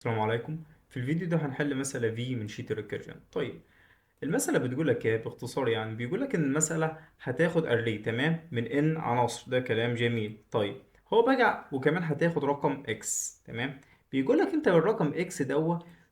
السلام عليكم. في الفيديو ده هنحل مسألة في من شيت الريكيرجن. طيب، المسألة بتقول لك ايه باختصار؟ يعني بيقول لك ان المسألة هتاخد array تمام من n عناصر. ده كلام جميل. طيب، هو بقى وكمان هتاخد رقم x تمام. بيقول لك انت بالرقم x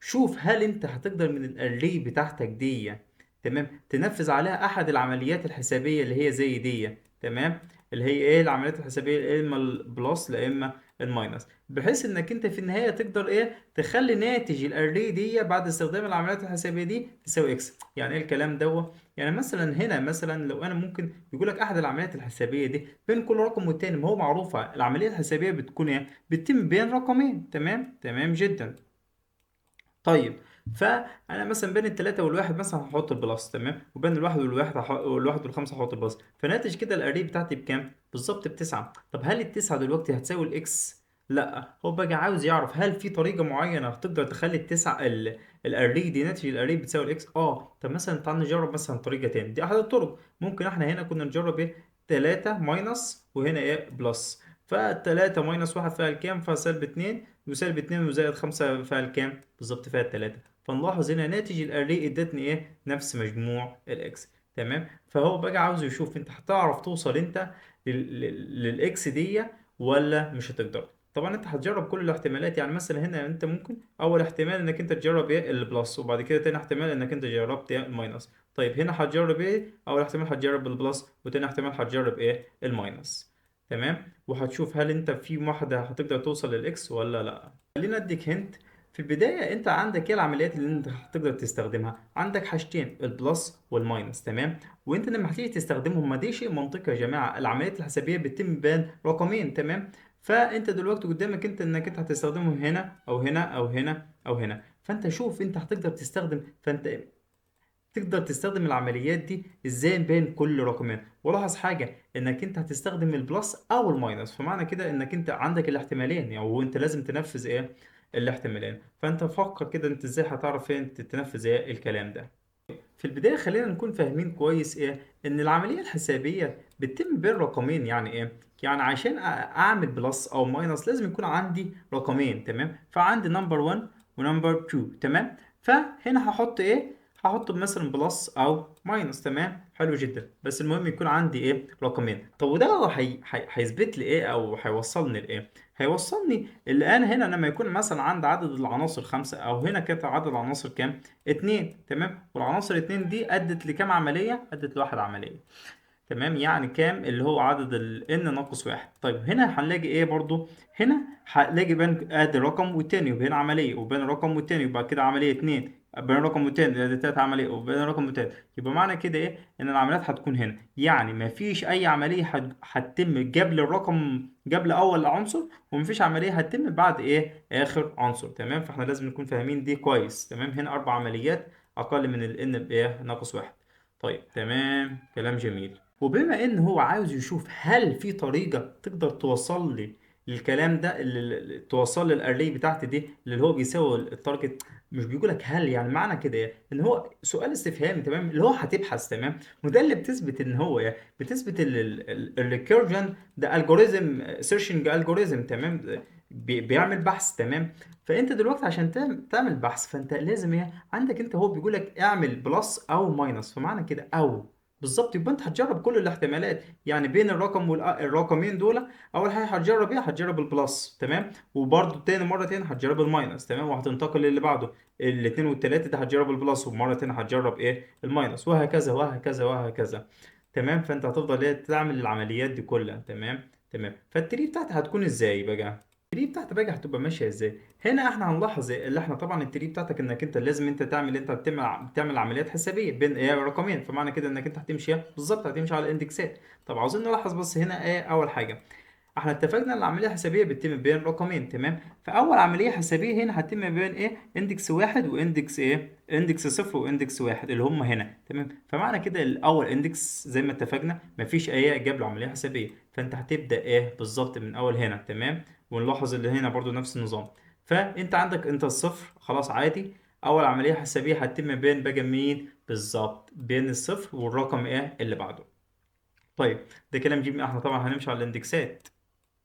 شوف هل انت هتقدر من الاري بتاعتك دي تمام تنفذ عليها احد العمليات الحسابية اللي هي زي دي تمام، اللي هي ايه العمليات الحسابية، يا اما البلس يا اما الماينس، بحيث انك انت في النهاية تقدر ايه تخلي ناتج الاري دي بعد استخدام العمليات الحسابية دي تساوي اكس. يعني ايه الكلام ده؟ يعني مثلا هنا مثلا لو انا ممكن يقول لك احد العمليات الحسابيه دي بين كل رقم والتاني، ما هو معروفه العمليه الحسابيه بتكون ايه، بتتم بين رقمين. تمام تمام جدا. طيب، فانا مثلا بين الثلاثه والواحد مثلا هحط البلس تمام، وبين الواحد والواحد والخمسه هحط البلس، فناتج كده الاري بتاعتي بكام بالظبط؟ بتسعه. طب هل التسعه دلوقتي هتساوي الاكس؟ لا، هو بقى عاوز يعرف هل في طريقه معينه تقدر تخلي التسعه الاري دي ناتج الاري بتساوي الاكس. طب مثلا تعال نجرب مثلا طريقه تاني. دي احد الطرق. ممكن احنا هنا كنا نجرب ايه، 3 ماينس وهنا ايه بلس. ف3 ماينس 1 فيها الكام؟ فسالب 2، وسالب 2 وزائد 5 فيها الكام بالظبط؟ فيها التلاتة. فنلاحظ هنا ناتج الاري ادتني ايه، نفس مجموع الاكس. تمام. فهو بقى عاوز يشوف انت هتعرف توصل انت للاكس دي ولا مش هتقدر. طبعا انت هتجرب كل الاحتمالات. يعني مثلا هنا انت ممكن اول احتمال انك انت تجرب ايه البلس، وبعد كده تاني احتمال انك انت جربت ايه الماينس. طيب هنا هتجرب ايه؟ اول احتمال هتجرب البلس، وتاني احتمال هتجرب ايه الماينس. تمام، وهتشوف هل انت في واحدة هتقدر توصل للاكس ولا لا. خلينا اديك هنت. في البداية انت عندك ايه العمليات اللي انت هتقدر تستخدمها؟ عندك حاجتين، البلس والماينس تمام. وانت لما هتيجي تستخدمهم، ما دي شيء منطقي يا جماعة، العمليات الحسابية بتتم بين رقمين تمام. فانت دلوقتي قدامك انت انك انت هتستخدمهم هنا او هنا او هنا او هنا. فانت شوف انت هتقدر تستخدم، فانت تقدر تستخدم العمليات دي ازاي بين كل رقمين. ولاحظ حاجة، انك انت هتستخدم البلس او الماينس، فمعنى كده انك انت عندك الاحتمالين يعني، وانت لازم تنفذ ايه الاحتمالين. فانت فكر كده انت ازاي هتعرف فين تنفذ ايه الكلام ده. في البداية خلينا نكون فاهمين كويس ايه ان العملية الحسابية بتتم بين رقمين. يعني ايه؟ يعني عشان اعمل بلس او ماينس لازم يكون عندي رقمين تمام. فعندي نمبر 1 ونمبر 2 تمام. فهنا هحط ايه، هحط مثلا بلس او ماينس. تمام، حلو جدا. بس المهم يكون عندي ايه رقمين. طب وده هيثبت لي ايه او هيوصلني لايه؟ هيوصلني اللي انا هنا لما يكون مثلا عندي عدد العناصر خمسة، او هنا كانت عدد العناصر كام؟ اتنين تمام. والعناصر اتنين دي ادت لكام عملية؟ ادت لواحد عملية. تمام، يعني كام اللي هو عدد ال n ناقص واحد. طيب هنا هنلاقي ايه برضو؟ هنا هنلاقي بين ادي رقم والتاني، وبين عملية، وبين رقم والتاني، وبعد كده عملية اتنين، بين رقم والتاني ادي تلات عملية، وبين رقم والتاني. يبقى معنى كده ايه؟ ان العمليات هتكون هنا. يعني مفيش اي عملية هتتم قبل الرقم، قبل اول عنصر، ومفيش عملية هتتم بعد ايه اخر عنصر. تمام، فاحنا لازم نكون فاهمين دي كويس. تمام، هنا اربع عمليات اقل من ال n بايه ناقص واحد. طيب تمام، كلام جميل. وبما ان هو عاوز يشوف هل في طريقة تقدر توصل لي الكلام ده، توصل لي الاري بتاعتي دي اللي هو بيساوي التارجت. مش بيقول لك هل، يعني معنى كده إيه؟ ان هو سؤال استفهامي تمام، اللي هو هتبحث. تمام، وده اللي بتثبت ان هو ايه، بتثبت الريكيرجن ده الجوريزم، سيرشنج الجوريزم تمام، بيعمل بحث. تمام، فانت دلوقتي عشان تعمل بحث، فانت لازم ايه عندك انت، هو بيقول لك اعمل بلس او ماينس، فمعنى كده او بالظبط. يبقى انت هتجرب كل الاحتمالات يعني بين الرقم والرقمين دول. اول حاجه هتجرب ايه؟ هتجرب البلس تمام، وبرده تاني مره تاني هتجرب الماينس تمام، وهتنتقل للي بعده الاثنين والثلاثه ده هتجرب البلس، ومره تاني هتجرب ايه الماينس، وهكذا وهكذا وهكذا. تمام، فانت هتفضل ايه تعمل العمليات دي كلها. تمام تمام. فالتري بتاعتها هتكون ازاي بقى؟ التري بتاعتك بقى هتبقى ماشيه ازاي؟ هنا احنا هنلاحظ اللي احنا طبعا التري بتاعتك انك انت لازم انت تعمل، انت بتعمل عمليات حسابيه بين ايه رقمين، فمعنى كده انك انت هتمشي بالظبط، هتمشي على الاندكسات. طب عاوزين نلاحظ بس هنا ايه اول حاجه، احنا اتفقنا ان العمليه الحسابيه بتتم بين رقمين تمام. فاول عمليه حسابيه هنا هتتم بين ايه اندكس واحد واندكس ايه اندكس صفر واندكس واحد اللي هم هنا. تمام، فمعنى كده الاول اندكس زي ما اتفقنا مفيش اي جاب له عمليه حسابيه، فانت هتبدا ايه بالظبط من اول هنا. تمام، ونلاحظ اللي هنا برضو نفس النظام. فانت عندك انت الصفر خلاص عادي. اول عمليه حسابيه هتتم بين بقى مين بالظبط؟ بين الصفر والرقم ايه اللي بعده. طيب، ده كلام جميل. احنا طبعا هنمشي على الاندكسات،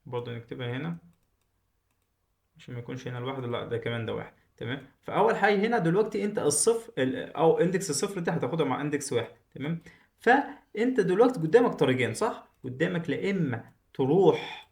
برضه نكتبها هنا. عشان ما يكونش هنا الواحد، لا ده كمان ده واحد. تمام، فاول حاجه هنا دلوقتي انت الصفر او اندكس الصفر ده هتاخدها مع اندكس واحد. تمام، فانت دلوقتي قدامك طريقين صح، قدامك لا اما تروح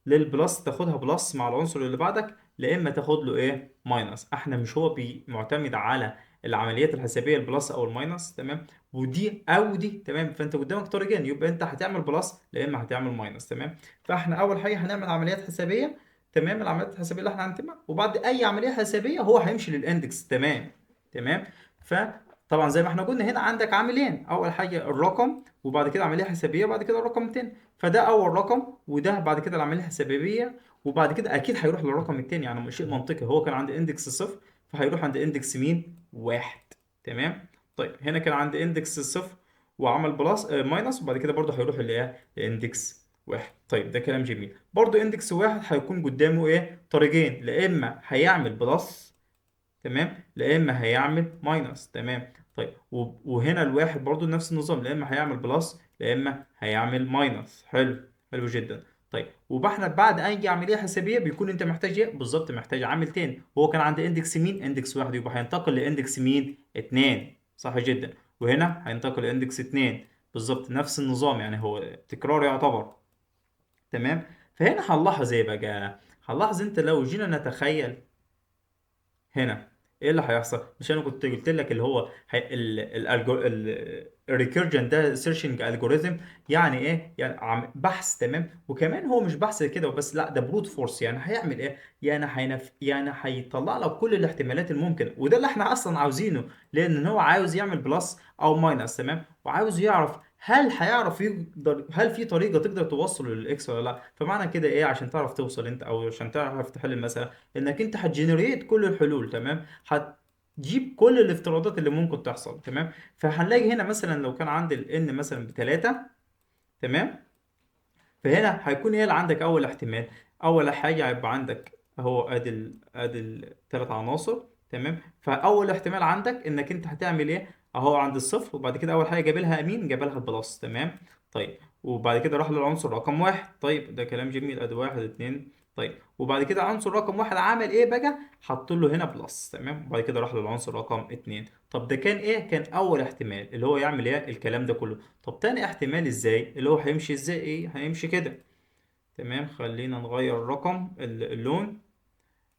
للبلس تاخدها بلس مع العنصر اللي بعدك، لا اما تاخد له ايه ماينس. احنا مش هو معتمد على العمليات الحسابيه البلس او الماينس. تمام، ودي او دي. تمام، فانت قدامك طريقين، يبقى انت هتعمل بلس لا اما هتعمل ماينس. تمام، فاحنا اول حاجه هنعمل عمليات حسابيه. تمام، العمليات الحسابيه اللي احنا هنتمها، وبعد اي عمليه حسابيه هو هيمشي للاندكس. تمام. تمام، فطبعا زي ما احنا قلنا هنا عندك عاملين، اول حاجه الرقم وبعد كده عمليه حسابيه وبعد كده الرقم التاني. فده اول رقم، وده بعد كده العمليه الحسابيه، وبعد كده اكيد هيروح للرقم التاني. يعني شيء منطقي، هو كان عند اندكس صفر فهيروح عند اندكس مين واحد. تمام، طيب هنا كان عند اندكس صفر وعمل بلس ماينس، وبعد كده برضه هيروح لاندكس واحد. طيب ده كلام جميل. برضه اندكس واحد هيكون قدامه ايه طريقين، لا اما هيعمل بلس تمام لا اما هيعمل ماينس. تمام، طيب وهنا الواحد برضو نفس النظام، لا اما هيعمل بلس لا اما هيعمل ماينس. حلو، حلو جدا. طيب وبحنا بعد اي عمليه حسابيه بيكون انت محتاج ايه بالظبط؟ محتاج عامل تاني. هو كان عند اندكس مين اندكس واحد، يبقى هينتقل لاندكس مين اتنين. صح جدا، وهنا هينتقل لاندكس اتنين. بالظبط نفس النظام، يعني هو تكرار يعتبر. تمام، فهنا هنلاحظ ايه بقى؟ هنلاحظ انت لو جينا نتخيل هنا ايه اللي هيحصل. مش انا كنت قلت لك اللي هو الريكيرجن ده سيرشنج الجوريزم، يعني ايه؟ يعني بحث. تمام، وكمان هو مش بحث كده وبس، لا ده برود فورس. يعني هيعمل ايه؟ يعني يعني هيطلع لك كل الاحتمالات الممكنه، وده اللي احنا اصلا عاوزينه، لان هو عاوز يعمل بلس او ماينس. تمام، وعاوز يعرف هل هيعرف يقدر، هل في طريقه تقدر توصل للاكس ولا لا. فمعنى كده ايه؟ عشان تعرف توصل انت او عشان تعرف تحل المساله، انك انت هتجنريت كل الحلول. تمام، هتجيب كل الافتراضات اللي ممكن تحصل. تمام، فهنلاقي هنا مثلا لو كان عندي ال n مثلا بتلاتة. تمام، فهنا هيكون ايه اللي عندك؟ اول احتمال، اول حاجه هيبقى عندك اهو ادي الثلاث عناصر. تمام، فاول احتمال عندك انك انت هتعمل ايه؟ اهو عند الصفر، وبعد كده اول حاجه جاب لها مين؟ جاب لها البلس. تمام، طيب وبعد كده راح للعنصر رقم واحد. طيب ده كلام جميل، ادي واحد اتنين. طيب وبعد كده عنصر رقم واحد عمل ايه بقى؟ حط له هنا بلس. تمام، وبعد كده راح للعنصر رقم اتنين. طب ده كان ايه؟ كان اول احتمال اللي هو يعمل ايه الكلام ده كله. طب تاني احتمال ازاي؟ اللي هو هيمشي ازاي؟ ايه هيمشي كده. تمام، خلينا نغير الرقم اللون.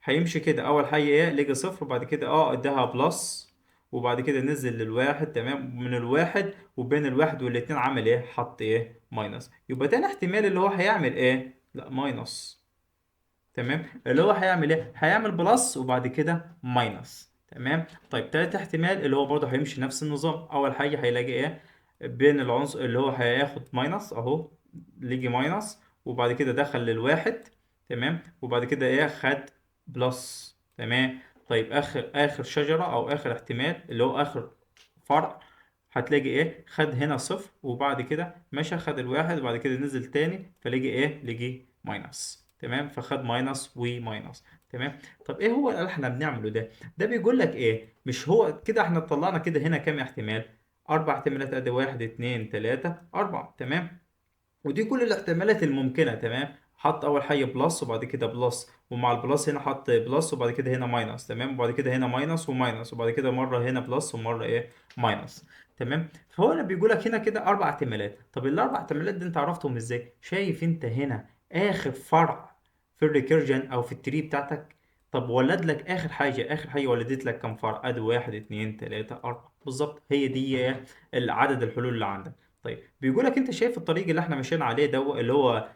هيمشي كده، اول حاجه ايه؟ لقى صفر، وبعد كده اداها بلس، وبعد كده نزل للواحد. تمام، من الواحد وبين الواحد والاتنين عمل ايه؟ حط ايه؟ ماينس. يبقى تاني احتمال اللي هو هيعمل ايه؟ لا ماينس. تمام، اللي هو هيعمل ايه؟ هيعمل بلس وبعد كده ماينس. تمام، طيب تالت احتمال اللي هو برضه هيمشي نفس النظام. اول حاجه هيلاقي ايه بين العنصر اللي هو هياخد ماينس اهو، لقي ماينس، وبعد كده دخل للواحد. تمام، وبعد كده ايه؟ خد بلس. تمام، طيب اخر شجره او اخر احتمال اللي هو اخر فرع، هتلاقي ايه؟ خد هنا صفر، وبعد كده مشى خد الواحد، وبعد كده نزل تاني فلاقي ايه؟ لقي ماينس. تمام، فخد ماينس وماينس. تمام، طب ايه هو اللي احنا بنعمله ده؟ ده بيقول لك ايه؟ مش هو كده احنا طلعنا كده هنا كام احتمال؟ اربع احتمالات، ادي واحد اتنين تلاتة اربعة. تمام، ودي كل الاحتمالات الممكنة. تمام، حط أول حاجة بلس وبعد كده بلس، ومع البلس هنا حط بلس وبعد كده هنا ماينس. تمام، وبعد كده هنا ماينس وماينس، وبعد كده مرة هنا بلس ومرة إيه؟ ماينس. تمام، فهو أنا بيقول لك هنا كده أربع احتمالات. طب الأربع احتمالات دي أنت عرفتهم إزاي؟ شايف أنت هنا آخر فرع في الريكيرجن أو في التري بتاعتك؟ طب ولد لك آخر حاجة ولدت لك كام فرع؟ أدي واحد اتنين تلاتة أربعة بالظبط، هي دي العدد الحلول اللي عندك. طيب بيقول لك انت شايف الطريق اللي احنا ماشيين عليه ده اللي هو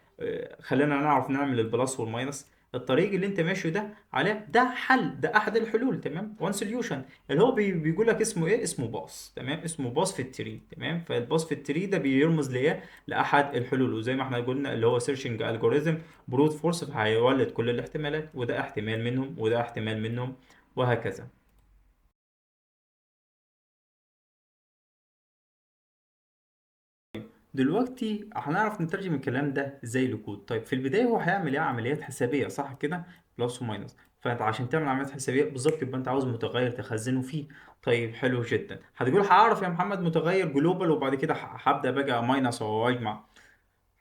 خلينا نعرف نعمل البلس والماينس. الطريق اللي انت ماشي ده عليه ده حل، ده احد الحلول. تمام، وان سوليوشن اللي هو بيقول لك اسمه ايه؟ اسمه باص. تمام، اسمه باص في التري. تمام، فالباص في التري ده بيرمز لايه؟ لاحد الحلول، وزي ما احنا قلنا اللي هو سيرشنج الجوريزم برود فورس، فهيولد كل الاحتمالات، وده احتمال منهم وده احتمال منهم، وهكذا. دلوقتي هنعرف نترجم الكلام ده ازاي لكود. طيب في البداية هو هيعمل ايه؟ عمليات حسابية صح كده؟ بلس وماينس. فانت عشان تعمل عمليات حسابية بالظبط يبقى انت عاوز متغير تخزنه فيه. طيب حلو جدا. هتقول هعرف يا محمد متغير جلوبال وبعد كده هبدأ بقى ماينس او اجمع.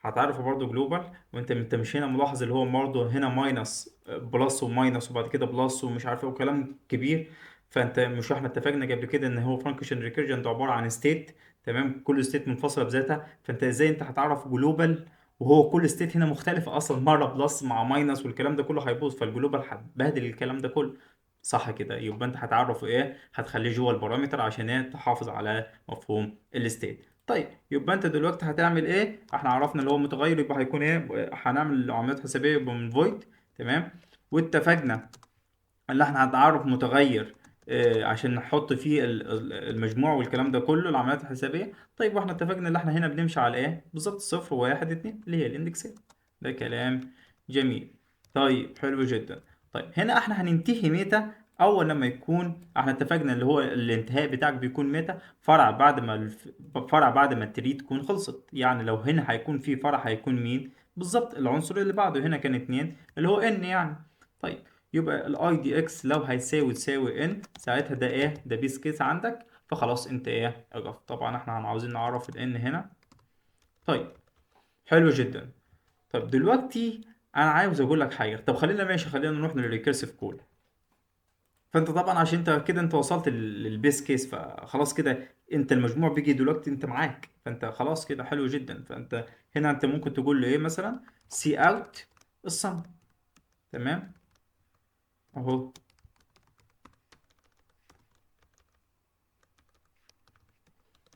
هتعرفه برضو جلوبال. وانت مش هنا ملاحظ اللي هو برضو هنا ماينس بلس وماينس وبعد كده بلس ومش عارف ايه وكلام كبير. فانت مش احنا اتفقنا قبل كده ان هو فانكشن ريكيرجن ده عباره عن ستيت، تمام، كل ستيت منفصله بذاتها. فانت ازاي انت هتعرف جلوبال وهو كل ستيت هنا مختلفه اصلا، مره بلس مع ماينس والكلام ده كله هيبوظ، فالجلوبال هتبهدل الكلام ده كله. صح كده؟ يبقى انت هتعرفه ايه، هتخليه جوه البارامتر عشان ايه، تحافظ على مفهوم الستيت. طيب يبقى انت دلوقتي هتعمل ايه؟ احنا عرفنا اللي هو متغير يبقى هيكون ايه، هنعمل عمليات حسابيه يبقى من فويد، تمام. واتفقنا اللي احنا هنعرف متغير عشان نحط فيه المجموع والكلام ده كله العمليات الحسابيه. طيب واحنا اتفقنا اللي احنا هنا بنمشي على ايه بالظبط، صفر وواحد اتنين اللي هي الاندكسات. ده كلام جميل. طيب حلو جدا. طيب هنا احنا هننتهي ميتا اول لما يكون احنا اتفقنا اللي هو الانتهاء بتاعك بيكون ميتا فرع بعد ما فرع بعد ما التري تكون خلصت. يعني لو هنا هيكون في فرع هيكون مين بالظبط؟ العنصر اللي بعده هنا كان اتنين اللي هو ان يعني. طيب يبقى الاي دي اكس لو هيساوي تساوي ان ساعتها ده ايه، ده بيس كيس عندك، فخلاص انت ايه اجف. طبعا احنا عاوزين نعرف الان هنا. طيب حلو جدا. طب دلوقتي انا عاوز اقول لك حاجه. طب خلينا ماشي، خلينا نروح للريكيرسيف كول. فانت طبعا عشان انت كده انت وصلت للبيس كيس، فخلاص كده انت المجموع بيجي دلوقتي انت معاك، فانت خلاص كده حلو جدا. فانت هنا انت ممكن تقول له ايه مثلا، سي اوت الصم، تمام، اهو.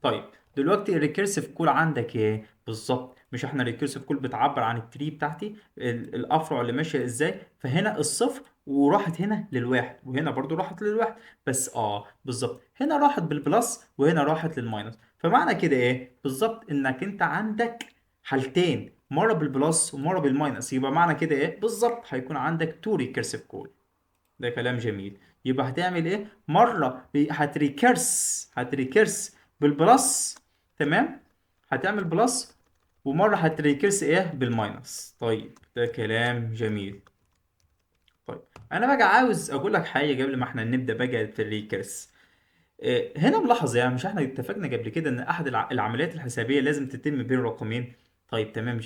طيب دلوقتي الريكيرسيف كول عندك ايه بالظبط؟ مش احنا الريكيرسيف كول بتعبر عن التري بتاعتي الافرع اللي ماشيه ازاي؟ فهنا الصفر وراحت هنا للواحد وهنا برضو راحت للواحد، بس بالظبط هنا راحت بالبلس وهنا راحت للماينس. فمعنى كده ايه بالظبط؟ انك انت عندك حالتين، مره بالبلس ومره بالماينس. يبقى معنى كده ايه بالظبط؟ هيكون عندك تو ريكيرسيف كول. ده كلام جميل. يبقى هتعمل ايه؟ مرة هتريكرس بالبلس، تمام، هتعمل بلس، ومرة هتريكرس ايه بالماينس. طيب ده كلام جميل. طيب انا بقى عاوز اقول لك حاجة قبل ما احنا نبدأ بقى في الريكرس. هنا ملاحظ يعني، مش احنا اتفقنا قبل كده ان احد العمليات الحسابيه لازم تتم بين رقمين؟ طيب تمام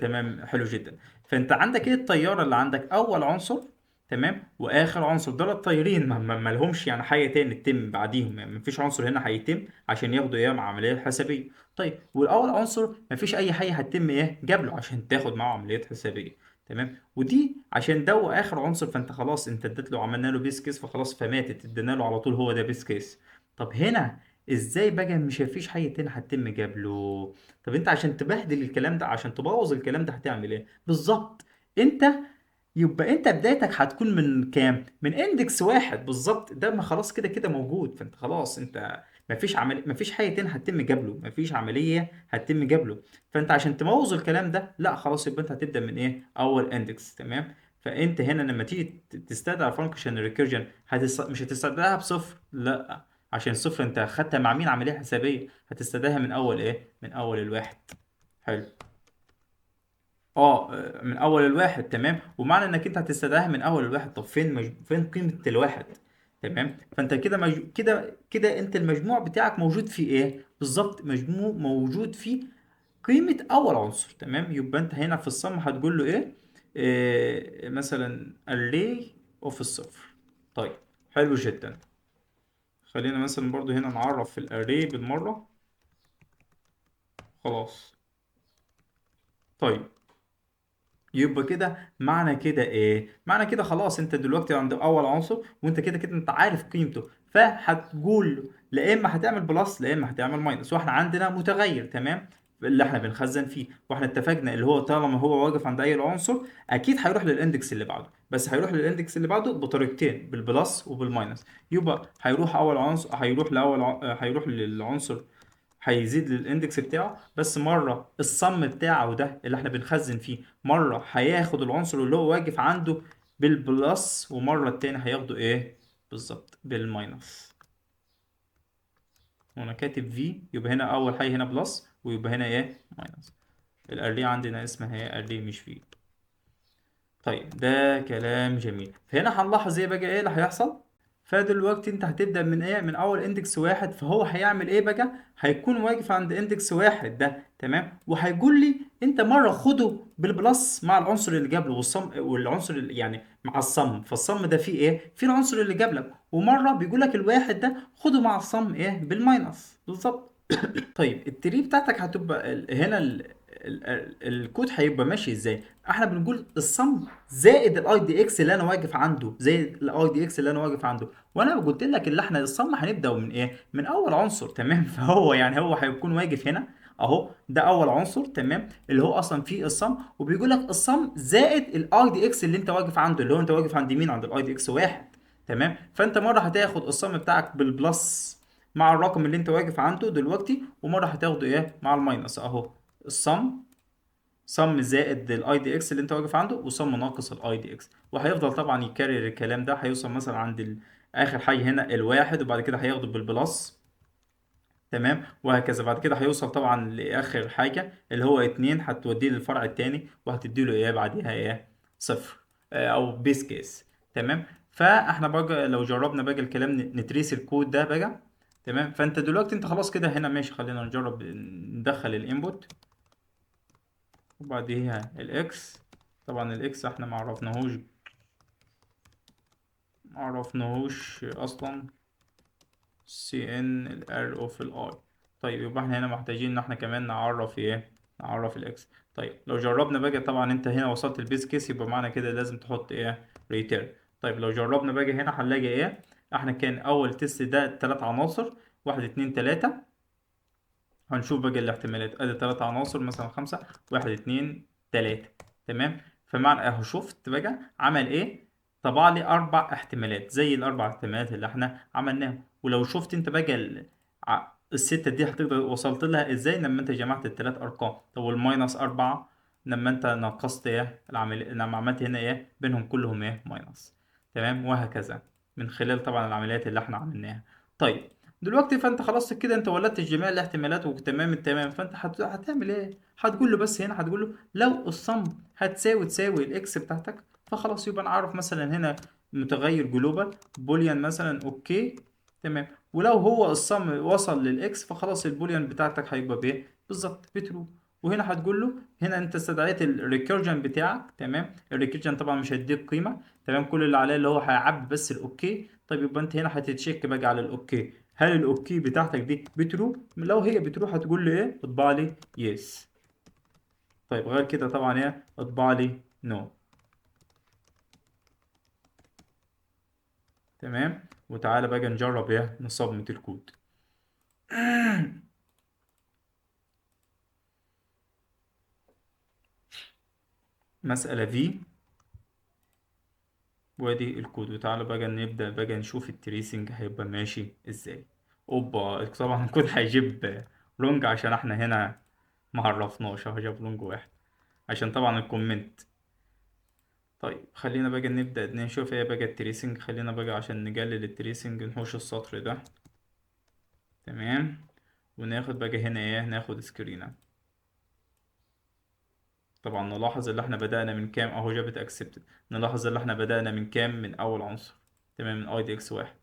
تمام حلو جدا. فانت عندك ايه الطياره اللي عندك اول عنصر، تمام، واخر عنصر، دول الطايرين ما لهمش يعني حاجه تاني تتم بعديهم. يعني مفيش عنصر هنا هيتم عشان ياخدوا ايه مع عمليه حسابيه. طيب والاول عنصر مفيش اي حاجه هتتم ايه قبله عشان تاخد معاه عمليات حسابيه، تمام. ودي عشان ده اخر عنصر، فانت خلاص انت اديت له، عملنا له بيس كيس فخلاص فماتت، ادينا له على طول هو ده بيس كيس. طب هنا ازاي بقى مش فيش حاجه تاني هتتم قبله؟ طب انت عشان تبهدل الكلام ده، عشان تبوظ الكلام ده هتعمل ايه بالظبط؟ انت يبقى انت بدايتك هتكون من كام؟ من اندكس واحد بالظبط. ده ما خلاص كده كده موجود، فانت خلاص انت مفيش حاجه تاني هتتم قبله، مفيش عمليه هتتم قبله. فانت عشان تبوظ الكلام ده لا خلاص، يبقى انت هتبدا من ايه، اول اندكس، تمام. فانت هنا لما تيجي تستدعي فانكشن ريكيرجن مش هتستدعيها بصفر، لا، عشان صفر انت خدتها مع مين، عمليه حسابيه، هتستدعيها من اول ايه، من اول الواحد. حلو. من اول الواحد، تمام. ومعنى انك انت هتستدعيها من اول الواحد، طب فين قيمة الواحد؟ تمام. فانت كده كده انت المجموع بتاعك موجود فيه ايه بالظبط؟ مجموع موجود فيه قيمة اول عنصر، تمام. يبقى انت هنا في الصم هتقول له مثلا array of الصفر. طيب حلو جدا. خلينا مثلا برضو هنا نعرف في الاري بالمرة. خلاص. طيب يبقى كده معنى كده ايه؟ معنى كده خلاص انت دلوقتي عند اول عنصر وانت كده كده انت عارف قيمته، فهتقول له لا اما هتعمل بلس لا اما هتعمل ماينس. واحنا عندنا متغير، تمام، اللي احنا بنخزن فيه. واحنا اتفقنا اللي هو طالما هو واقف عند اي عنصر اكيد هيروح للاندكس اللي بعده، بس هيروح للاندكس اللي بعده بطريقتين، بالبلس وبالماينس. يبقى هيروح اول عنصر، هيروح للعنصر، هيزيد للاندكس بتاعه، بس مره الصم بتاعه ده اللي احنا بنخزن فيه، مره هياخد العنصر اللي هو واقف عنده بالبلس، ومره التاني هياخده ايه بالظبط بالماينس. وانا كاتب في، يبقى هنا اول حاجه هنا بلس ويبقى هنا ايه ماينس. الاري عندنا اسمها ايه، اري مش في. طيب ده كلام جميل. فهنا هنلاحظ ايه بقى، ايه اللي هيحصل؟ فدلوقتي انت هتبدأ من ايه؟ من اول اندكس واحد. فهو هيعمل ايه بقى؟ هيكون واقف عند اندكس واحد ده، تمام، وهيقول لي انت مرة خده بالبلس مع العنصر اللي قبله، والعنصر اللي يعني مع الصم. فالصم ده فيه ايه؟ فيه العنصر اللي قبلك. ومرة بيقول لك الواحد ده خده مع الصم ايه؟ بالماينس بالظبط. طيب التري بتاعتك هتبقى هنا الكود هيبقى ماشي ازاي؟ احنا بنقول الصم زائد الاي دي اكس اللي انا واقف عنده، زائد الاي دي اكس اللي انا واقف عنده. وانا قلت لك اللي احنا الصم هنبدا من ايه؟ من اول عنصر، تمام. فهو يعني هو هيكون واقف هنا اهو، ده اول عنصر، تمام، اللي هو اصلا فيه الصم. وبيقول لك الصم زائد الاي دي اكس اللي انت واقف عنده، اللي هو انت واقف عند مين؟ عند الاي دي اكس واحد، تمام. فانت مره هتاخد الصم بتاعك بالبلس مع الرقم اللي انت واقف عنده دلوقتي، ومره هتاخده ايه؟ مع الماينس اهو. الصم، صم زائد الاي دي اكس اللي انت واقف عنده، وصم ناقص الاي دي اكس. وهيفضل طبعا يكرر الكلام ده، هيوصل مثلا عند اخر حاجه هنا الواحد، وبعد كده هياخده بالبلس، تمام، وهكذا. بعد كده هيوصل طبعا لاخر حاجه اللي هو اتنين، هتوديه للفرع التاني وهتديله ايه بعديها؟ ايه؟ صفر، او بيس كيس، تمام. فاحنا بقى لو جربنا بقى الكلام نتريس الكود ده بقى، تمام. فانت دلوقتي انت خلاص كده هنا ماشي. خلينا نجرب ندخل الانبوت وبعديها الاكس. طبعا الاكس احنا معرفناهوش اصلا. سي ان الار اوف الاي. طيب يبقى احنا هنا محتاجين ان احنا كمان نعرف ايه؟ نعرف الاكس. طيب لو جربنا بقى، طبعا انت هنا وصلت البيز كيس، يبقى معنى كده لازم تحط ايه؟ ريتيرن. طيب لو جربنا بقى هنا هنلاقي ايه؟ احنا كان اول تيست ده تلات عناصر، واحد اتنين تلاتة. هنشوف بقى الاحتمالات. ادي تلات عناصر مثلا خمسة، واحد اتنين تلاتة، تمام. فمعنى اهو شفت بقى عمل ايه؟ طبع لي اربع احتمالات زي الاربع احتمالات اللي احنا عملناهم. ولو شفت انت بقى الستة دي هتقدر وصلت لها ازاي؟ لما انت جمعت التلات ارقام. طب والماينس اربعة لما انت نقصت ايه العمل، لما عملت هنا ايه بينهم كلهم ايه؟ ماينس، تمام. وهكذا من خلال طبعا العمليات اللي احنا عملناها. طيب دلوقتي فانت خلاص كده انت ولدت جميع الاحتمالات وتمام التمام. فانت هتعمل ايه؟ هتقول له بس هنا هتقول له لو الصم تساوي الاكس بتاعتك، فخلاص يبقى نعرف مثلا هنا متغير جلوبال بوليان مثلا، اوكي، تمام. ولو هو الصم وصل للاكس، فخلاص البوليان بتاعتك هيبقى بايه بالظبط؟ بترو. وهنا هتقول له هنا انت استدعيت الريكيرجن بتاعك، تمام. الريكيرجن طبعا مش هيديك قيمه، تمام. كل اللي عليه اللي هو هيعبي بس الاوكي. طيب يبقى انت هنا هتتشيك بقى على الاوكي، هل الاوكي بتاعتك دي بترو؟ لو هي بترو هتقول لي ايه؟ اطبع لي يس. طيب غير كده طبعا ايه؟ اطبع لي نو. تمام. وتعالى بقى نجرب ايه؟ نصمت الكود. مسألة في، وادي الكود. وتعالى بقى نبدأ بقى نشوف التريسنج هيبقى ماشي ازاي. اوبا، طبعا الكود هيجيب رونج عشان احنا هنا ما عرفناش. اهو جاب رونج واحد عشان طبعا الكومنت. طيب خلينا بقى نبدأ نشوف ايه بقى التريسنج. خلينا بقى عشان نقلل التريسنج نحوش السطر ده، تمام. وناخد بقى هنا ايه؟ ناخد سكرينة. طبعا نلاحظ اللي احنا بدأنا من كام اهو؟ جابت اكسبتد. نلاحظ اللي احنا بدأنا من كام؟ من اول عنصر، تمام، من اي دي اكس واحد.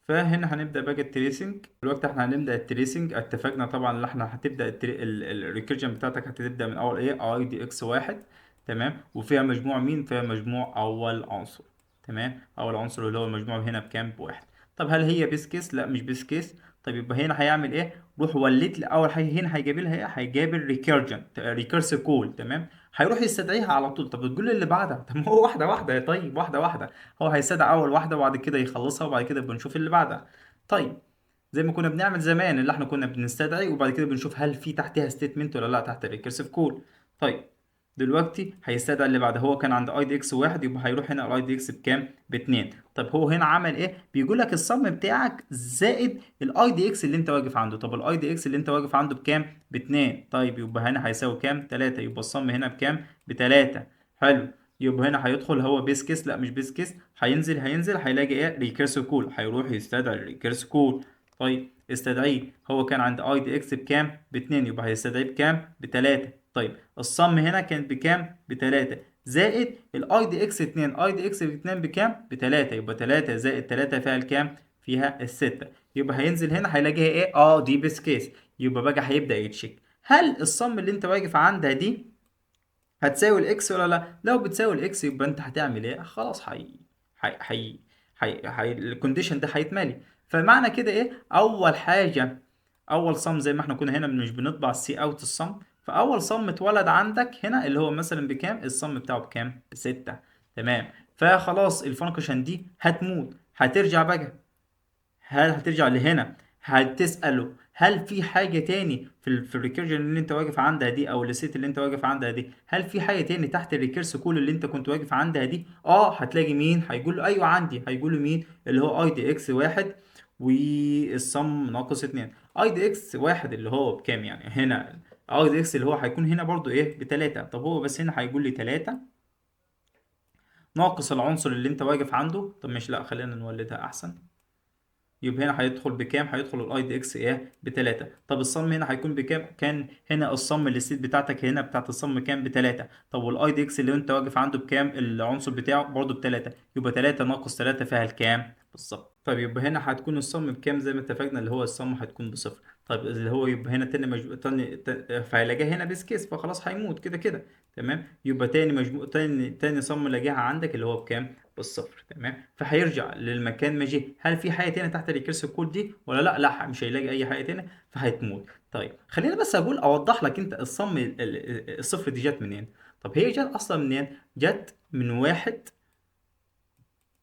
فهنا هنبدأ بقى التريسنج. دلوقتي احنا هنبدأ التريسنج. اتفقنا طبعا ان احنا هتبدأ الريكيرجن بتاعتك هتبدأ من اول ايه؟ اي دي اكس واحد، تمام. وفيها مجموع مين؟ فيها مجموع اول عنصر، تمام. اول عنصر اللي هو المجموع هنا بكام؟ بواحد. طب هل هي بيس كيس؟ لا مش بيس كيس. طيب يبقى هنا هيعمل ايه؟ روح وليت لي اول حاجه هنا هيجيب لها ايه؟ هيجيب الريكيرجن، ريكيرسيف كول، تمام. هيروح يستدعيها على طول. طب بتقول لي اللي بعدها؟ طب ما هو واحده واحده يا طيب، واحده واحده. هو هيستدعي اول واحده وبعد كده يخلصها وبعد كده بنشوف اللي بعدها. طيب زي ما كنا بنعمل زمان، اللي احنا كنا بنستدعي وبعد كده بنشوف هل في تحتها ستيتمنت ولا لا تحت الريكيرسيف كول. طيب دلوقتي هيستدعي اللي بعده. هو كان عند اي دي اكس واحد، يبقى هيروح هنا الاي دي اكس بكام؟ باتنين. طب هو هنا عمل ايه؟ بيقول لك الصم بتاعك زائد الاي دي اكس اللي انت واقف عنده. طب الاي دي اكس اللي انت واقف عنده بكام؟ باتنين. طيب يبقى هنا هيساوي كام؟ تلاتة. يبقى الصم هنا بكام؟ بتلاتة. حلو. يبقى هنا هيدخل هو بيس كيس؟ لا مش بيس كيس. هينزل هيلاقي ايه؟ ريكيرسيف كول. هيروح يستدعي الريكيرسيف كول. طيب استدعيه. هو كان عند اي دي اكس بكام؟ باتنين. يبقى هيستدعيه بكام؟ بتلاتة. طيب الصم هنا كان بكام؟ بتلاتة. زائد الاي دي اكس 2. اي دي اكس 2 بكام؟ ب 3. يبقى 3 زائد 3 فيها الكام؟ فيها الستة. يبقى هينزل هنا هيلاقيها ايه؟ دي بس كيس. يبقى بقى هيبدأ يتشيك هل الصم اللي انت واقف عندها دي هتساوي الاكس ولا لا. لو بتساوي الاكس يبقى انت هتعمل ايه؟ خلاص هي الكونديشن ده هيتمالي. فمعنى كده ايه؟ اول حاجه، اول صم زي ما احنا كنا هنا مش بنطبع السي اوت الصم، فاول صم اتولد عندك هنا اللي هو مثلا بكام؟ الصم بتاعه بكام؟ بستة. تمام. فخلاص الفانكشن دي هتموت، هترجع بقى. هل هترجع لهنا هتسأله هل في حاجة تاني في الريكيرجن اللي انت واقف عندها دي او الست اللي انت واقف عندها دي، هل في حاجة تاني تحت الريكيرس كول اللي انت كنت واقف عندها دي؟ هتلاقي مين هيقول له ايوه عندي، هيقول له مين؟ اللي هو اي دي اكس واحد والصم ناقص اتنين. اي دي اكس واحد اللي هو بكام يعني هنا؟ اي دي اكس اللي هو هيكون هنا برضو ايه؟ بتلاتة. طب هو بس هنا هيقول لي تلاتة ناقص العنصر اللي انت واقف عنده. طب مش، لا خلينا نولدها احسن. يبقى هنا هيدخل بكام؟ هيدخل الاي دي اكس ايه؟ بتلاتة. طب الصم هنا هيكون بكام؟ كان هنا الصم الستيت بتاعتك هنا بتاعت الصم كام؟ بتلاتة. طب والاي دي اكس اللي انت واقف عنده بكام؟ العنصر بتاعه برضه بتلاتة. يبقى تلاتة ناقص تلاتة فيها الكام؟ بالظبط. طيب يبقى هنا هتكون الصم بكام زي ما اتفقنا؟ اللي هو الصم هتكون بصفر. طيب اللي هو يبقى هنا تاني مجموع فهيلاقيها هنا بيس كيس، فخلاص هيموت كده كده. تمام. يبقى تاني مجموع، تاني صم لاقيها عندك اللي هو بكام؟ بالصفر. تمام. فهيرجع للمكان ما جه. هل في حاجه تانية تحت الريكيرسيف كود دي ولا لا؟ لا، مش هيلاقي اي حاجه تانية، فهتموت. طيب خلينا بس اقول اوضح لك انت الصم الصفر دي جت منين. طب هي جت اصلا منين؟ جت من واحد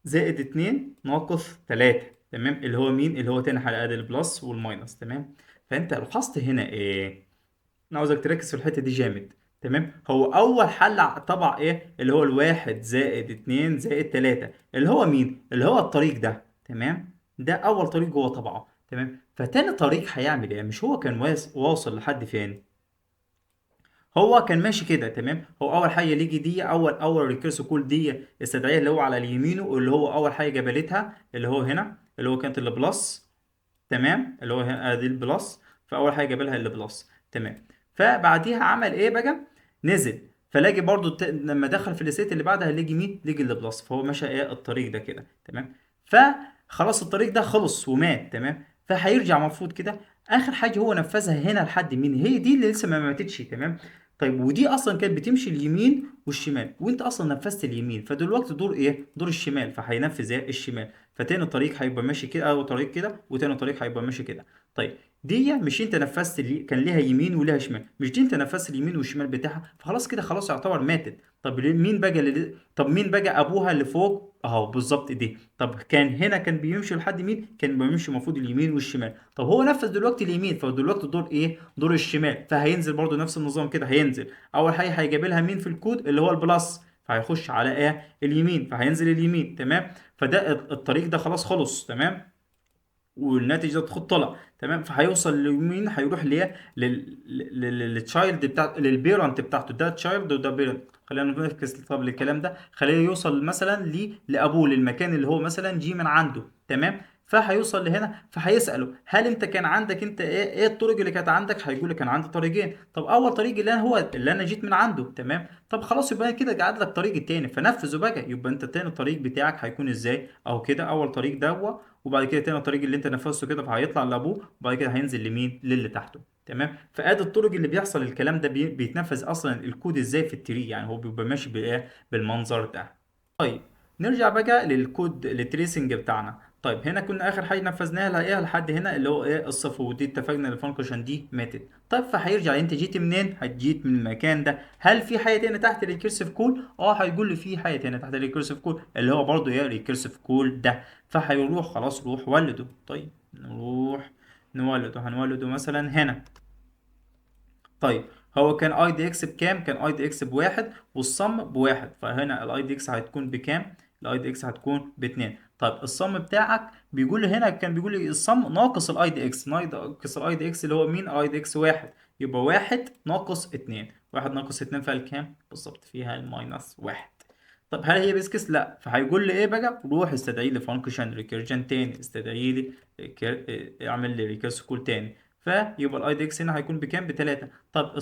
زائد اتنين ناقص تلاتة. تمام. اللي هو مين؟ اللي هو تاني حلقة ادي البلس والماينس. تمام. فانت لاحظت هنا ايه؟ انا عاوزك تركز في الحته دي جامد. تمام. هو اول حل طبع ايه؟ اللي هو الواحد زائد اتنين زائد تلاتة، اللي هو مين؟ اللي هو الطريق ده. تمام. ده اول طريق هو طبعه. تمام. فتاني طريق هيعمل ايه؟ مش هو كان واصل لحد فين؟ هو كان ماشي كده. تمام. هو اول حاجه يجي دي اول ريكيرسو كول دي استدعيه اللي هو على اليمينه، واللي هو اول حاجه جبلتها اللي هو هنا اللي هو كانت البلس. تمام. اللي هو هنا ادي البلس. فاول حاجه جاب لها البلس. تمام. فبعديها عمل ايه بقى؟ نزل. فلاقي برضو لما دخل في الست اللي بعدها هيلاقي مين؟ لقي البلس. فهو مشى ايه؟ الطريق ده كده. تمام. فخلاص الطريق ده خلص ومات. تمام. فهيرجع المفروض كده اخر حاجه هو نفذها هنا لحد مين؟ هي دي اللي لسه ما ماتتش. تمام. طيب ودي اصلا كانت بتمشي اليمين والشمال، وانت اصلا نفذت اليمين، فدلوقتي دور ايه؟ دور الشمال، فهينفذ ايه؟ الشمال. فتاني طريق هيبقى ماشي كده، او طريق كده، وتاني طريق هيبقى ماشي كده. طيب دي مش انت نفذت كان ليها يمين وليها شمال، مش دي انت نفذت اليمين والشمال بتاعها، فخلاص كده خلاص يعتبر ماتت. طب مين بقى طب مين بقى ابوها اللي فوق اهو؟ بالظبط دي. طب كان هنا كان بيمشي لحد مين؟ كان بيمشي المفروض اليمين والشمال. طب هو نفذ دلوقتي اليمين، فدلوقتي دور ايه؟ دور الشمال. فهينزل برضو نفس النظام كده. هينزل اول حاجه هيجيب لها مين في الكود؟ اللي هو البلس. فهيخش على ايه؟ اليمين. فهينزل اليمين. تمام. فده الطريق ده خلاص خلص. تمام. والناتج ده خد طلع. تمام. فهيوصل لمين؟ هيروح ليه؟ للتشايلد بتاع للبيرنت بتاعته. ده تشايلد وده بيرنت. خلينا نركز طب الكلام ده. خليه يوصل مثلا لابوه، للمكان اللي هو مثلا جه من عنده. تمام. فهيوصل لهنا فهيساله هل انت كان عندك انت ايه الطرق اللي كانت عندك؟ هيقول لك كان عندي طريقين. طب اول طريق اللي انا هو اللي انا جيت من عنده. تمام. طب خلاص يبقى كده قاعد لك طريق التاني فنفذه بقى. يبقى انت التاني الطريق بتاعك هيكون ازاي؟ او كده اول طريق ده، وبعد كده تاني الطريق اللي انت نفذته كده فهيطلع لابوه، وبعد كده هينزل لمين؟ للي تحته. تمام. فادي الطرق اللي بيحصل الكلام ده بيتنفذ اصلا الكود ازاي في التري. يعني هو بيبقى ماشي بايه؟ بالمنظر ده. طيب نرجع بقى للكود التريسنج بتاعنا. طيب هنا كنا اخر حاجه نفذناها لها ايه لحد هنا اللي هو ايه؟ الصفر. ودي اتفقنا ان الفانكشن دي ماتت. طيب فهيرجع انت جيت منين؟ هتجيت من المكان ده. هل في حاجه تانية تحت الريكيرسيف كول؟ هيقول لي في حاجه تانية تحت الريكيرسيف كول اللي هو برضو ايه؟ الريكيرسيف كول ده. فهيروح خلاص روح ولده. طيب نروح نولده. هنولده مثلا هنا. طيب هو كان اي دي اكس بكام؟ كان اي دي اكس بواحد والصم بواحد. فهنا الاي دي اكس هتكون بكام؟ الاي دي اكس هتكون باتنين. طيب الصم بتاعك بيقول لي هنا كان بيقول لي الصم ناقص الاي دي اكس. ناقص الاي دي اكس اللي هو مين؟ اي دي اكس واحد. يبقى واحد ناقص اتنين. واحد ناقص اتنين فيها الكام؟ بالظبط فيها الماينس واحد. طب هل هي بيسكس؟ لا. فهيقول لي ايه بقى؟ روح استدعي لي فانكشن ريكيرجن تاني. استدعي لي اعمل لي ريكيرس كول تاني. فيبقى الاي دي اكس هنا هيكون بكام؟ بتلاتة. طب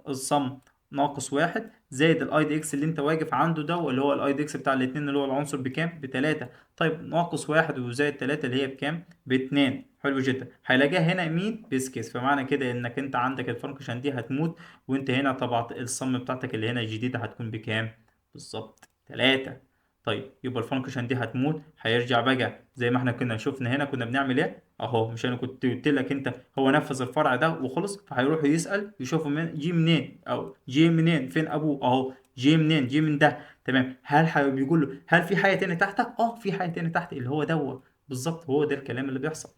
الصم ناقص واحد زائد الاي دي اكس اللي انت واقف عنده ده، اللي هو الاي دي اكس بتاع الاثنين اللي هو العنصر بكام؟ ب3. طيب ناقص 1 وزائد 3 اللي هي بكام؟ ب2. حلو جدا. هيلاقيها هنا مين؟ بيس كيس. فمعنى كده انك انت عندك الفانكشن دي هتموت، وانت هنا طبعا الصم بتاعتك اللي هنا الجديده هتكون بكام؟ بالظبط 3. طيب يبقى الفانكشن دي هتموت، هيرجع بقى زي ما احنا كنا شفنا هنا كنا بنعمل ايه اهو. مش انا كنت قلت لك انت هو نفذ الفرع ده وخلص، فهيروح يسأل يشوف من جي منين او جي منين، فين ابوه اهو، جي منين؟ جي من ده. تمام. هل بيقول له هل في حاجه تاني تحتك؟ في حاجه تاني تحت اللي هو دوت. بالظبط هو ده الكلام اللي بيحصل.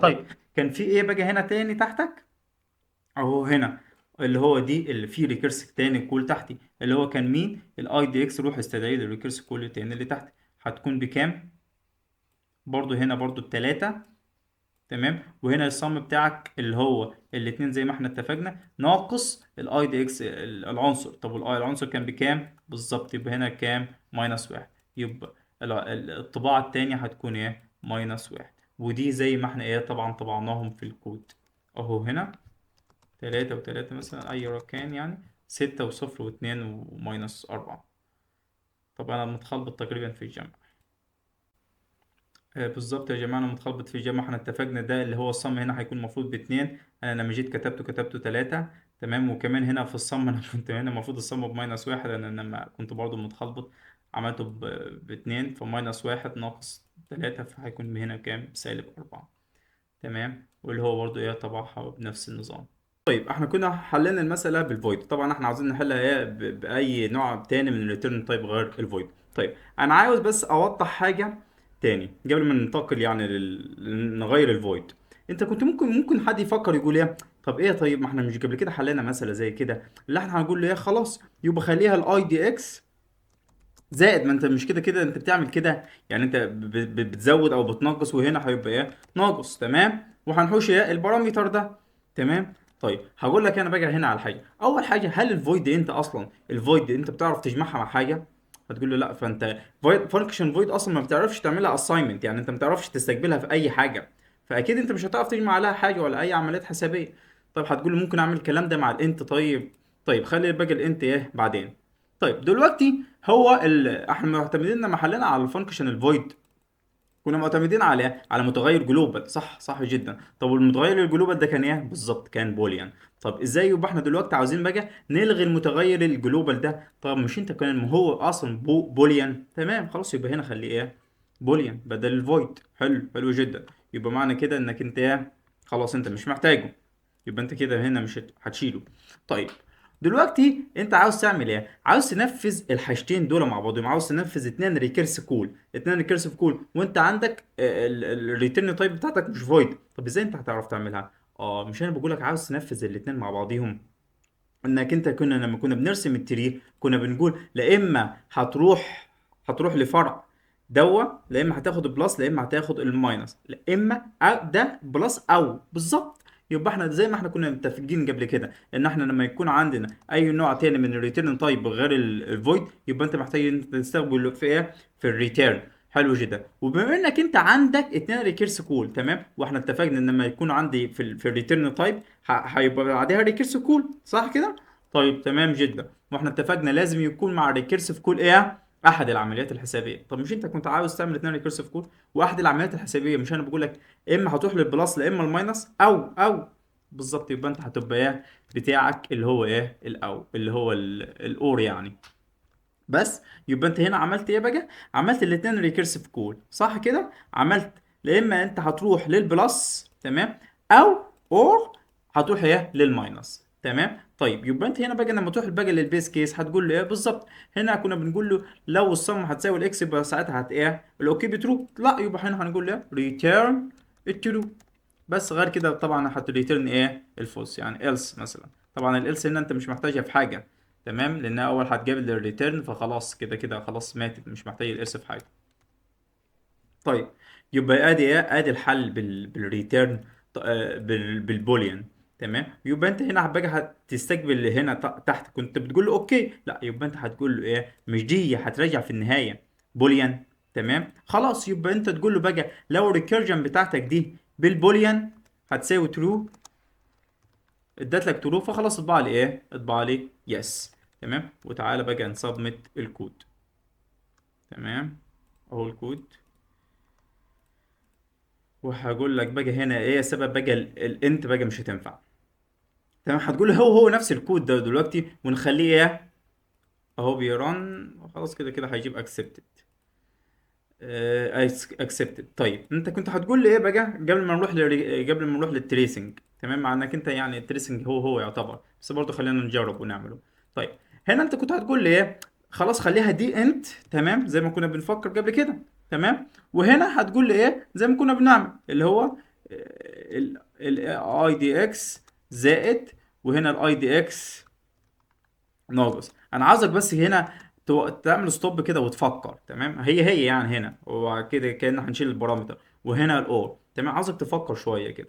طيب كان في ايه بقى هنا تاني تحتك اهو هنا؟ اللي هو دي اللي فيه ريكيرسيف تاني كول تحتي، اللي هو كان مين؟ الاي دي اكس. روح استدعي لي الريكيرسيف كول التاني اللي تحت. هتكون بكام؟ برضو هنا برضو ب3. تمام. وهنا الصم بتاعك اللي هو الاتنين زي ما احنا اتفقنا ناقص الاي دي اكس العنصر. طب والاي العنصر كان بكام بالظبط؟ يبقى هنا كام؟ -1. يبقى الطباعة التانية هتكون ايه؟ -1. ودي زي ما احنا ايه طبعا طبعناهم في الكود اهو هنا. 3 و3 مثلا اي رقم يعني، 6 و0 و2 و-4. طب انا متخبط تقريبا في الجمع. بالظبط يا جماعة، أنا متخبط في الجامعة. احنا اتفقنا ده اللي هو الصم هنا هيكون المفروض ب2. أنا لما جيت كتبته 3. تمام. وكمان هنا في الصم أنا كنت هنا المفروض الصم ب-1. أنا لما كنت برضو متخبط عملته ب2، ف-1 ناقص 3، فهيكون هنا كام؟ -4. تمام. واللي هو برضو إيه طبعها بنفس النظام. طيب احنا كنا حلينا المسألة بالفويد. طبعا احنا عاوزين نحلها ايه بأي نوع تاني من الريتيرن تايب غير الفويد. طيب انا عاوز بس اوضح حاجة تاني قبل ما ننتقل يعني نغير الفويد. انت كنت ممكن حد يفكر يقول ايه؟ طب ايه؟ طيب ما احنا مش قبل كده حلينا مسألة زي كده اللي احنا هنقول له ايه؟ خلاص يبقى خليها الاي دي اكس زائد. ما انت مش كده كده انت بتعمل كده يعني، انت بتزود او بتنقص، وهنا هيبقى ايه؟ ناقص. تمام. وهنحوش ايه؟ البارامتر ده. تمام. طيب هقول لك انا بقى هنا على حاجه. اول حاجه، هل الفويد انت اصلا الفويد انت بتعرف تجمعها مع حاجه؟ هتقول له لا. فانت فانكشن فويد اصلا ما بتعرفش تعملها اساينمنت، يعني انت ما بتعرفش تستقبلها في اي حاجه، فاكيد انت مش هتعرف تجمع عليها حاجه ولا اي عمليات حسابيه. طيب هتقول لي ممكن اعمل الكلام ده مع الانت. طيب خلي باقي الانت ايه بعدين. طيب دلوقتي هو احنا معتمدين لما حلينا على الفانكشن الفويد كنا معتمدين على متغير جلوبال. صح جدا. طب والمتغير الجلوبال ده كان ايه بالظبط؟ كان بوليان. طب ازاي يبقى احنا دلوقتي عاوزين بقى نلغي المتغير الجلوبال ده؟ طب مش انت كان ما هو اصلا بوليان؟ تمام خلاص يبقى هنا خليه ايه؟ بوليان بدل الفويد. حلو جدا. يبقى معنى كده انك انت ايه؟ خلاص انت مش محتاجه. يبقى انت كده هنا مش هتشيله. طيب دلوقتي انت عاوز تعمل ايه؟ عاوز تنفذ الحاجتين دول مع بعضهم. عاوز تنفذ اتنين ريكيرسيف كول وانت عندك الريتيرن تايب بتاعتك مش فويد. طب ازاي انت هتعرف تعملها؟ مش انا بقول لك عاوز تنفذ الاتنين مع بعضيهم؟ انك انت كنا لما كنا بنرسم التري كنا بنقول لا اما هتروح لفرع دوا، لا اما هتاخد بلس لا اما هتاخد الماينس، لا اما ده بلس او بالظبط. يبقى احنا زي ما احنا كنا متفقين قبل كده ان احنا لما يكون عندنا اي نوع تاني من الريتيرن تايب غير الفويد يبقى انت محتاج انت تستخدم في ايه؟ في الريتيرن. حلو جدا. وبما انك انت عندك اتنين ريكيرس كول، تمام، واحنا اتفقنا ان لما يكون عندي في الريتيرن تايب هيبقى بعدها ريكيرس كول، صح كده؟ طيب تمام جدا. واحنا اتفقنا لازم يكون مع الريكيرسيف كول ايه؟ احد العمليات الحسابيه. طب مش انت كنت عاوز تعمل اتنين ريكيرسيف كول واحد العمليات الحسابيه؟ مش انا بقول لك اما هتروح للبلس لا اما الماينس او بالظبط. يبقى انت هتبقى ايه بتاعك اللي هو ايه الاو اللي هو الاور يعني. بس يبقى انت هنا عملت ايه بقى؟ عملت الاتنين ريكيرسيف كول، صح كده؟ عملت لا اما انت هتروح للبلس، تمام، اور هتروح ايه؟ للماينس. تمام. طيب يبقى انت هنا بقى لما تروح بقى للبيس كيس هتقول له ايه بالظبط؟ هنا كنا بنقول له لو الصم هتساوي الاكس يبقى ساعتها ايه؟ الاوكي بترو. لا يبقى هنا هنقول له ريتيرن الترو. بس غير كده طبعا هتريتيرن ايه؟ الفولس يعني else مثلا. طبعا الelse هنا انت مش محتاجها في حاجه، تمام، لانها اول هتجيب الريتيرن فخلاص كده كده خلاص ماتت، مش محتاج الارث في حاجه. طيب يبقى ادي ايه؟ ادي الحل بالريتيرن بالبوليان. تمام. يبقى انت هنا بقى هتستقبل هنا تحت كنت بتقول له اوكي، لا يبقى انت هتقول له ايه؟ مش دي هترجع في النهايه بوليان؟ تمام خلاص. يبقى انت تقول له بقى لو الريكيرجن بتاعتك دي بالبوليان هتساوي ترو، ادت لك ترو، فخلاص اطبع لي ايه؟ اطبع لي يس. تمام. وتعالى بقى نسبمت الكود. تمام، اهو الكود. وهقول لك بقى هنا ايه سبب بقى الانت بقى مش هتنفع. تمام، هتقول لي هو نفس الكود ده دلوقتي ونخليه ايه، اهو بيرن خلاص كده كده هيجيب اكسبتد. اكسبتد. طيب انت كنت هتقول لي ايه بقى قبل ما نروح للتريسنج. تمام، مع انك انت يعني التريسنج هو يعتبر، بس برضه خلينا نجرب ونعمله. طيب هنا انت كنت هتقول لي ايه، خلاص خليها دي انت، تمام زي ما كنا بنفكر قبل كده. تمام، وهنا هتقول لي ايه زي ما كنا بنعمل اللي هو الاي دي اكس زائد، وهنا الاي دي اكس ناقص. انا عاوزك بس هنا تعمل ستوب كده وتفكر. تمام، هي يعني هنا وكده كأن هنشيل البارامتر، وهنا الاور. تمام، عاوزك تفكر شويه كده.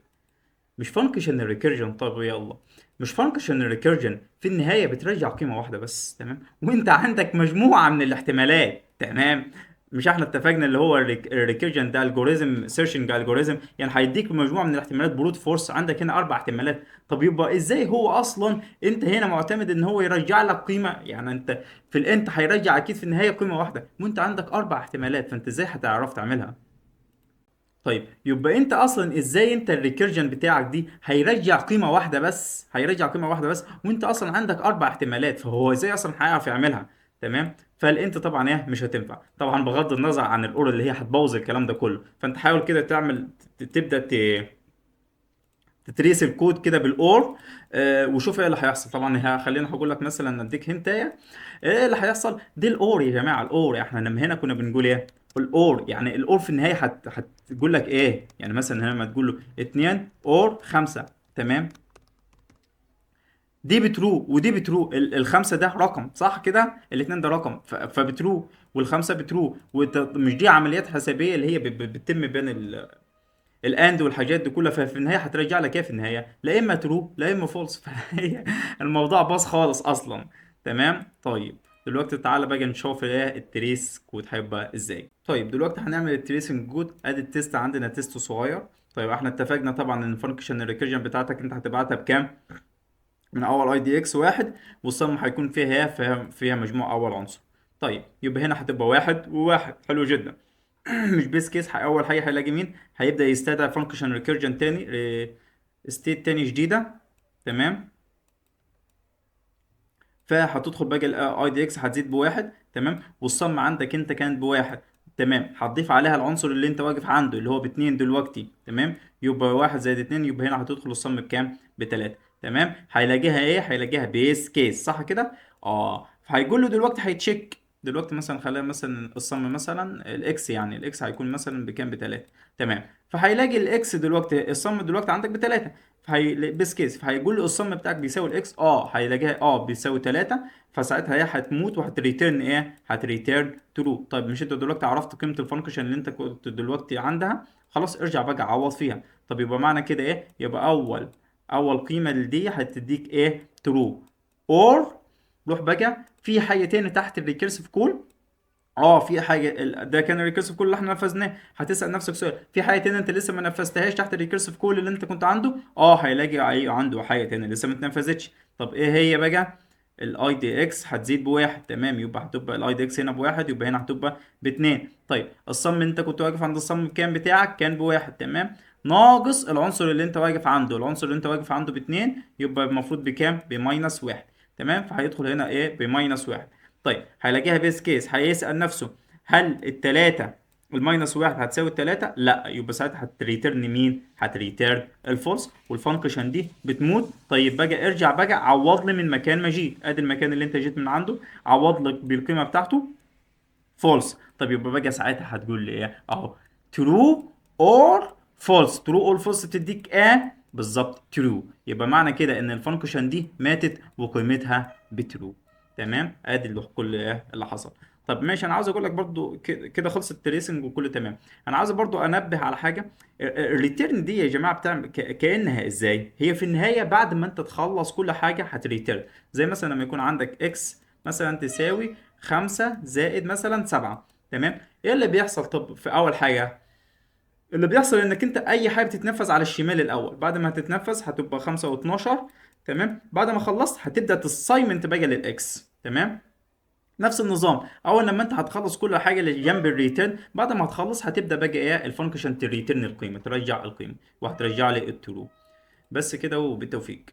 مش فانكشن الريكيرجن، طب يلا، مش فانكشن الريكيرجن في النهايه بترجع قيمه واحده بس. تمام، وانت عندك مجموعه من الاحتمالات. تمام، مش احنا اتفقنا اللي هو الريكيرجن ده الجوريزم سيرشنج الجوريزم، يعني هيديك مجموعه من الاحتمالات بروت فورس، عندك هنا 4 احتمالات. طب يبقى ازاي هو اصلا انت هنا معتمد ان هو يرجع لك قيمه؟ يعني انت في الانت هيرجع اكيد في النهايه قيمه واحده، وانت عندك 4 احتمالات، فانت ازاي هتعرف تعملها؟ طيب يبقى انت اصلا ازاي انت الريكيرجن بتاعك دي هيرجع قيمه واحده بس، هيرجع قيمه واحده بس، وانت اصلا عندك 4 احتمالات، فهو ازاي اصلا هيعرف يعملها؟ تمام، فالانت طبعا ايه مش هتنفع طبعا، بغض النظر عن الاور اللي هي هتبوظ الكلام ده كله. فانت حاول كده تعمل تبدا تتريس الكود كده بالاور. وشوف ايه اللي هيحصل. طبعا خلينا هقول لك مثلا اديك هنتايه ايه اللي هيحصل. دي الاور يا جماعه، الاور احنا لما هنا كنا بنقول ايه، الاور يعني الاور في النهايه هتقول لك ايه. يعني مثلا هنا لما تقول له 2 اور 5، تمام، دي بترو ودي بترو. الخمسه ده رقم صح كده، الاثنين ده رقم فبترو، والخمسه بترو. مش دي عمليات حسابيه اللي هي بتتم بين الاند والحاجات دي كلها، ففي النهايه هترجع لك ايه في النهايه؟ لا اما ترو لا اما فولس. فهي الموضوع باظ خالص اصلا. تمام، طيب دلوقتي تعالى بقى نشوف ايه التريس كود هيبقى ازاي. طيب دلوقتي هنعمل التريسنج كود. ادي التيست عندنا تيست صغير. طيب احنا اتفقنا طبعا ان الفانكشن الريكيرجن بتاعتك انت هتبعتها بكام؟ من اول اي دي اكس واحد، والصم هيكون فيها مجموع اول عنصر. طيب يبقى هنا هتبقى واحد وواحد، حلو جدا. مش بيس كيس، اول حاجه هيلاقي مين؟ هيبدا يستدعي فانكشن ريكيرجن تاني، ستيت تاني جديده. تمام، فهتدخل بقى الاي دي اكس هتزيد بواحد. تمام، والصم عندك انت كانت بواحد. تمام، هتضيف عليها العنصر اللي انت واقف عنده اللي هو باتنين دلوقتي. تمام، يبقى واحد زائد اتنين، يبقى هنا هتدخل الصم بكام؟ بتلاتة. تمام، هيلاقيها ايه؟ هيلاقيها بيس كيس صح كده. اه، فهيقول له دلوقتي هيتشيك. دلوقتي مثلا خلينا مثلا الصم مثلا الاكس، يعني الاكس هيكون مثلا بكام؟ بتلاتة. تمام، فهيلاقي الاكس دلوقتي الصم دلوقتي عندك بتلاتة. بيس كيس، فهيقول له الصم بتاعك بيساوي الاكس، هيلاقيها بيساوي 3. فساعتها هي هتموت وهتريتيرن ايه؟ هتريتيرن ترو. طيب مش انت دلوقتي عرفت قيمه الفانكشن اللي انت كنت دلوقتي عندها؟ خلاص ارجع بقى عوض فيها. طب يبقى معنى كده ايه؟ يبقى اول قيمه دي هتديك ايه؟ ترو. اور روح بقى في حاجه تاني تحت الريكيرسيف كول. في حاجه ده كان الريكيرسيف كول اللي احنا نفذناه. هتسال نفسك سؤال، في حاجه تانية انت لسه ما نفذتهاش تحت الريكيرسيف كول اللي انت كنت عنده؟ هيلاقي عنده حاجه تانية لسه ما اتنفذتش. طب ايه هي بقى؟ الاي دي اكس هتزيد بواحد. تمام، يبقى هتبقى الاي دي اكس هنا بواحد، يبقى هنا هتبقى باتنين. طيب الصم انت كنت واقف عند الصم كام بتاعك؟ كان بواحد. تمام، ناقص العنصر اللي انت واقف عنده، العنصر اللي انت واقف عنده باتنين، يبقى المفروض بكام؟ بماينس واحد. تمام، فهيدخل هنا ايه؟ بماينس واحد. طيب هيلاقيها بيس كيس، هيسأل نفسه هل التلاتة الماينس واحد هتساوي التلاتة؟ لا، يبقى ساعتها هتريتيرن مين؟ هتريتيرن الفولس، والفانكشن دي بتموت. طيب بقى ارجع بقى عوض لي من مكان ما جيت. ادي المكان اللي انت جيت من عنده، عوض لك بالقيمة بتاعته فولس. طب يبقى بقى ساعتها هتقول لي ايه؟ اهو ترو اور فولس. ترو اور فولس بتديك ايه بالظبط؟ ترو. يبقى معنى كده ان الفانكشن دي ماتت وقيمتها بترو. تمام، ادي اللي كل ايه اللي حصل. طب ماشي، انا عاوز اقول لك برضو كده خلص التريسنج وكله تمام. انا عاوز برضو انبه على حاجه. الريتيرن دي يا جماعه بتعمل كانها ازاي؟ هي في النهايه بعد ما انت تخلص كل حاجه هتريتيرن. زي مثلا لما يكون عندك اكس مثلا تساوي 5 زائد مثلا 7. تمام، ايه اللي بيحصل؟ طب في اول حاجه اللي بيحصل انك انت اي حاجه بتتنفذ على الشمال الاول، بعد ما هتتنفذ هتبقى 5 و12. تمام، بعد ما خلصت هتبدا تصايمنت بقى للاكس. تمام. نفس النظام، اول لما انت هتخلص كل حاجه اللي جنب الريتيرن، بعد ما هتخلص هتبدا بقى ايه الفانكشن تريتيرن القيمه، ترجع القيمه وهترجع لي الترو. بس كده وبالتوفيق.